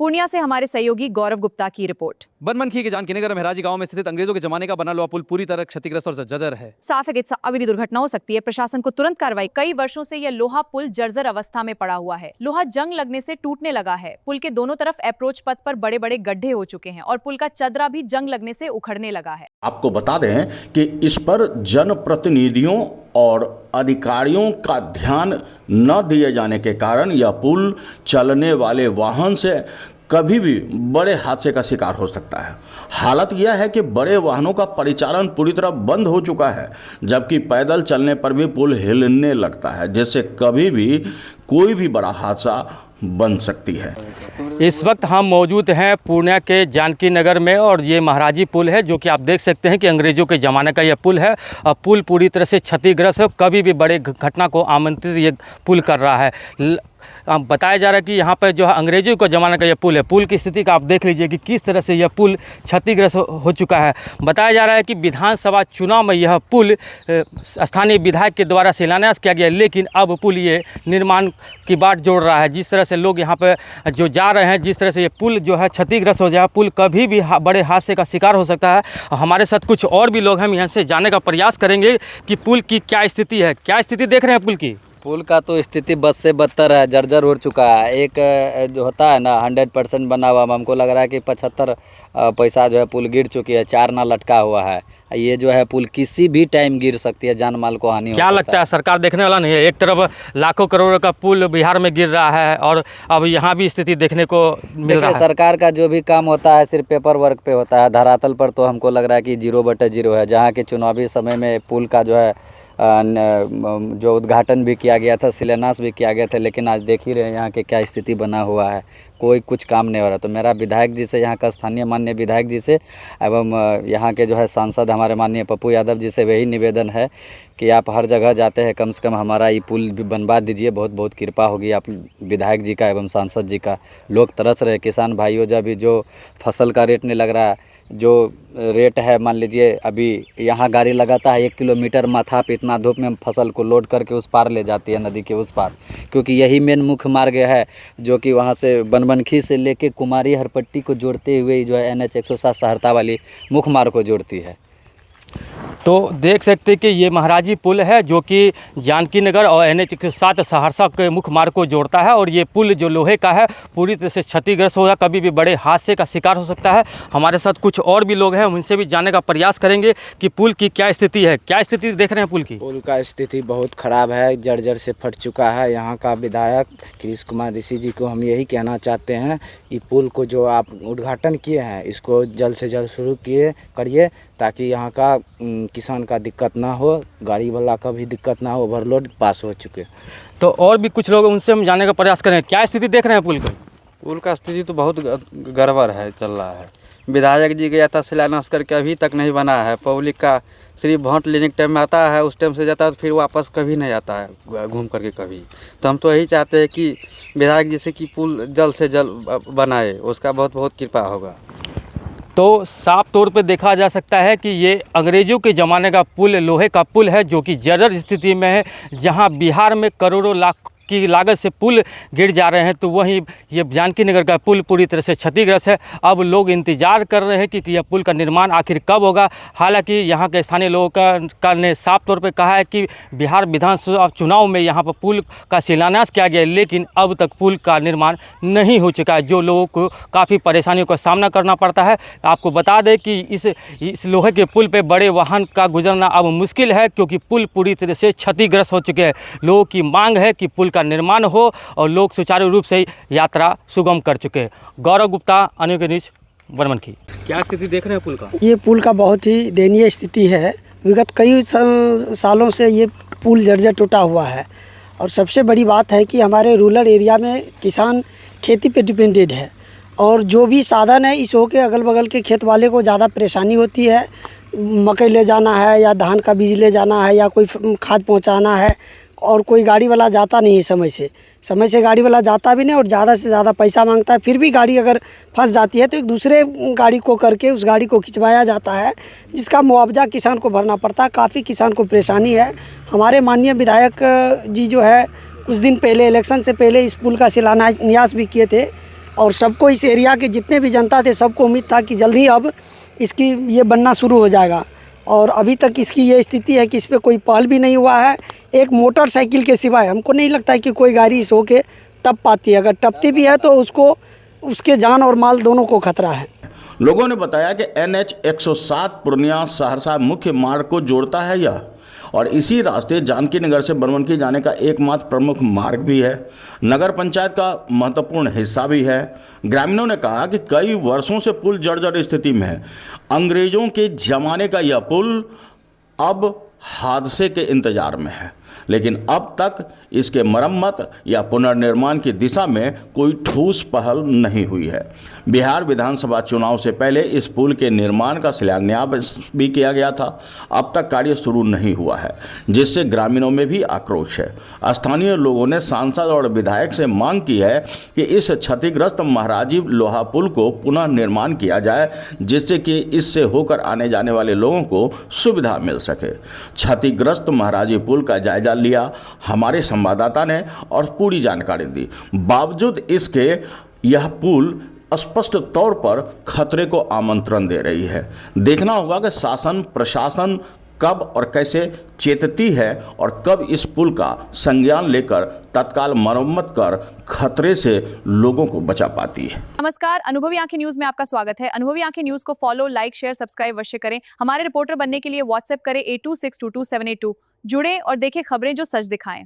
पूर्णिया से हमारे सहयोगी गौरव गुप्ता की रिपोर्ट। बनमनखी के जानकी नगर महराजी गांव में स्थित अंग्रेजों के जमाने का बना हुआ पुल पूरी तरह क्षतिग्रस्त और जर्जर है। साफ है कि अभी दुर्घटना हो सकती है। प्रशासन को तुरंत कार्रवाई। कई वर्षों से यह लोहा पुल जर्जर अवस्था में पड़ा हुआ है। लोहा जंग लगने से टूटने लगा है। पुल के दोनों तरफ अप्रोच पथ पर बड़े बड़े गड्ढे हो चुके हैं और पुल का चदरा भी जंग लगने से उखड़ने लगा है। आपको बता दें कि इस पर जनप्रतिनिधियों और अधिकारियों का ध्यान न दिए जाने के कारण यह पुल चलने वाले वाहन से कभी भी बड़े हादसे का शिकार हो सकता है। हालत यह है कि बड़े वाहनों का परिचालन पूरी तरह बंद हो चुका है, जबकि पैदल चलने पर भी पुल हिलने लगता है, जिससे कभी भी कोई भी बड़ा हादसा बन सकती है। इस वक्त हम मौजूद हैं पूर्णिया के जानकी नगर में और ये महाराजी पुल है, जो कि आप देख सकते हैं कि अंग्रेज़ों के ज़माने का यह पुल है। और पुल पूरी तरह से क्षतिग्रस्त है। कभी भी बड़े घटना को आमंत्रित ये पुल कर रहा है। बताया जा रहा है कि यहाँ पर जो है अंग्रेज़ों के ज़माने का यह पुल है। पुल की स्थिति का आप देख लीजिए कि किस तरह से यह पुल क्षतिग्रस्त हो चुका है। बताया जा रहा है कि विधानसभा चुनाव में यह पुल स्थानीय विधायक के द्वारा शिलान्यास किया गया, लेकिन अब पुल ये निर्माण की बाट जोड़ रहा है। जिस तरह से लोग यहाँ पर जो जा रहे हैं, जिस तरह से ये पुल जो है क्षतिग्रस्त हो जाए, पुल कभी भी बड़े हादसे का शिकार हो सकता है। हमारे साथ कुछ और भी लोग हैं, हम यहाँ से जानने का प्रयास करेंगे कि पुल की क्या स्थिति है। क्या स्थिति देख रहे हैं पुल की? पुल का तो स्थिति बद से बदतर है, जर्जर हो चुका है। एक जो होता है ना 100% बना हुआ, हमको लग रहा है कि 75 पैसा जो है पुल गिर चुकी है, 4 ना लटका हुआ है। ये जो है पुल किसी भी टाइम गिर सकती है, जान माल को हानि हो सकता है। क्या लगता है सरकार देखने वाला नहीं है? एक तरफ लाखों करोड़ों का पुल बिहार में गिर रहा है और अब यहाँ भी स्थिति देखने को मिल रहा है। सरकार का जो भी काम होता है सिर्फ पेपर वर्क पे होता है, धरातल पर तो हमको लग रहा है कि 0/0 है। जहाँ के चुनावी समय में पुल का जो है जो उद्घाटन भी किया गया था, शिलान्यास भी किया गया था, लेकिन आज देख ही रहे हैं यहाँ के क्या स्थिति बना हुआ है। कोई कुछ काम नहीं हो रहा। तो मेरा विधायक जी से, यहाँ का स्थानीय माननीय विधायक जी से एवं यहाँ के जो है सांसद हमारे माननीय पप्पू यादव जी से वही निवेदन है कि आप हर जगह जाते हैं, कम से कम हमारा ये पुल भी बनवा दीजिए। बहुत बहुत कृपा होगी आप विधायक जी का एवं सांसद जी का। लोग तरस रहे, किसान भाइयों, जब भी जो फसल का रेट नहीं लग रहा है, जो रेट है, मान लीजिए अभी यहाँ गाड़ी लगाता है 1 किलोमीटर माथा पे, इतना धूप में फसल को लोड करके उस पार ले जाती है, नदी के उस पार, क्योंकि यही मेन मुख्य मार्ग है जो कि वहाँ से बनमनखी से लेके कुमारी हरपट्टी को जोड़ते हुए जो है NH 107 सहरता वाली मुख्य मार्ग को जोड़ती है। तो देख सकते हैं कि ये महाराजी पुल है जो कि जानकी नगर और NH 107 सहरसा के मुख्य मार्ग को जोड़ता है। और ये पुल जो लोहे का है पूरी तरह से क्षतिग्रस्त होगा, कभी भी बड़े हादसे का शिकार हो सकता है। हमारे साथ कुछ और भी लोग हैं, हम उनसे भी जानने का प्रयास करेंगे कि पुल की क्या स्थिति है। क्या स्थिति देख रहे हैं पुल की? पुल का स्थिति बहुत ख़राब है, जर्जर से फट चुका है। यहाँ का विधायक कृष्ण कुमार ऋषि जी को हम यही कहना चाहते हैं, ये पुल को जो आप उद्घाटन किए हैं, इसको जल्द से जल्द शुरू करिए, ताकि यहाँ का किसान का दिक्कत ना हो, गाड़ी वाला का भी दिक्कत ना हो। ओवरलोड पास हो चुके। तो और भी कुछ लोग, उनसे हम जानने का प्रयास करें। क्या स्थिति देख रहे हैं पुल की? पुल का स्थिति तो बहुत गड़बड़ है, चल रहा है। विधायक जी गया था शिलान्यास करके, अभी तक नहीं बना है। पब्लिक का सिर्फ वोट लेने के टाइम में आता है, उस टाइम से जाता है, तो फिर वापस कभी नहीं आता है घूम करके कभी। तो हम तो यही चाहते हैं कि विधायक जी से कि पुल जल्द से जल्द बनाए, उसका बहुत बहुत कृपा होगा। तो साफ तौर पे देखा जा सकता है कि ये अंग्रेज़ों के ज़माने का पुल, लोहे का पुल है, जो कि जर्जर स्थिति में है। जहां बिहार में करोड़ों लाख की लागत से पुल गिर जा रहे हैं, तो वहीं ये जानकी नगर का पुल पूरी तरह से क्षतिग्रस्त है। अब लोग इंतज़ार कर रहे हैं कि यह पुल का निर्माण आखिर कब होगा। हालांकि यहाँ के स्थानीय लोगों का ने साफ तौर पे कहा है कि बिहार विधानसभा चुनाव में यहाँ पर पुल का शिलान्यास किया गया, लेकिन अब तक पुल का निर्माण नहीं हो चुका है, जो लोगों को काफ़ी परेशानियों का सामना करना पड़ता है। आपको बता दें कि इस लोहे के पुल पर बड़े वाहन का गुजरना अब मुश्किल है, क्योंकि पुल पूरी तरह से क्षतिग्रस्त हो चुके हैं। लोगों की मांग है कि पुल का निर्माण हो और लोग सुचारू रूप से यात्रा सुगम कर चुके हैं। गौरव गुप्ता, अन्य के न्यूज़, बनमनखी। क्या स्थिति देख रहे हैं पुल का? ये पुल का बहुत ही दयनीय स्थिति है। विगत कई सालों से ये पुल जर्जर टूटा हुआ है। और सबसे बड़ी बात है कि हमारे रूरल एरिया में किसान खेती पे डिपेंडेड है, और जो भी साधन है, इस हो के अगल बगल के खेत वाले को ज़्यादा परेशानी होती है। मकई ले जाना है या धान का बीज ले जाना है या कोई खाद पहुंचाना है, और कोई गाड़ी वाला जाता नहीं है समय से गाड़ी वाला जाता भी नहीं, और ज़्यादा से ज़्यादा पैसा मांगता है। फिर भी गाड़ी अगर फंस जाती है तो एक दूसरे गाड़ी को करके उस गाड़ी को खिंचवाया जाता है, जिसका मुआवजा किसान को भरना पड़ता है। काफ़ी किसान को परेशानी है। हमारे माननीय विधायक जी जो है कुछ दिन पहले, इलेक्शन से पहले, इस पुल का शिलान्यास भी किए थे, और सबको इस एरिया के जितने भी जनता थे सबको उम्मीद था कि जल्दी अब इसकी ये बनना शुरू हो जाएगा। और अभी तक इसकी ये स्थिति है कि इस पर कोई पहल भी नहीं हुआ है। एक मोटरसाइकिल के सिवाय हमको नहीं लगता है कि कोई गाड़ी इस होके टप पाती है। अगर टपती भी है तो उसको उसके जान और माल दोनों को खतरा है। लोगों ने बताया कि NH 107 पूर्णिया सहरसा मुख्य मार्ग को जोड़ता है यह, और इसी रास्ते जानकी नगर से बनवनकी जाने का एकमात्र प्रमुख मार्ग भी है। नगर पंचायत का महत्वपूर्ण हिस्सा भी है। ग्रामीणों ने कहा कि कई वर्षों से पुल जर्जर स्थिति में है। अंग्रेजों के जमाने का यह पुल अब हादसे के इंतजार में है, लेकिन अब तक इसके मरम्मत या पुनर्निर्माण की दिशा में कोई ठोस पहल नहीं हुई है। बिहार विधानसभा चुनाव से पहले इस पुल के निर्माण का शिलान्यास भी किया गया था। अब तक कार्य शुरू नहीं हुआ है, जिससे ग्रामीणों में भी आक्रोश है। स्थानीय लोगों ने सांसद और विधायक से मांग की है कि इस क्षतिग्रस्त महाराजी लोहा पुल को पुनः निर्माण किया जाए, जिससे कि इससे होकर आने जाने वाले लोगों को सुविधा मिल सके। क्षतिग्रस्त महाराजी पुल का जायजा लिया हमारे संवाददाता ने और पूरी जानकारी दी। बावजूद इसके यह पुल स्पष्ट तौर पर खतरे को आमंत्रण दे रही है। देखना होगा कि शासन प्रशासन कब और कैसे चेतती है और कब इस पुल का संज्ञान लेकर तत्काल मरम्मत कर खतरे से लोगों को बचा पाती है। नमस्कार, अनुभवी आंखें न्यूज में आपका स्वागत है। अनुभवी आंखें न्यूज को फॉलो, लाइक, शेयर, सब्सक्राइब अवश्य करें। हमारे रिपोर्टर बनने के लिए व्हाट्सएप करें 82622782। जुड़े और देखें खबरें जो सच दिखाएं।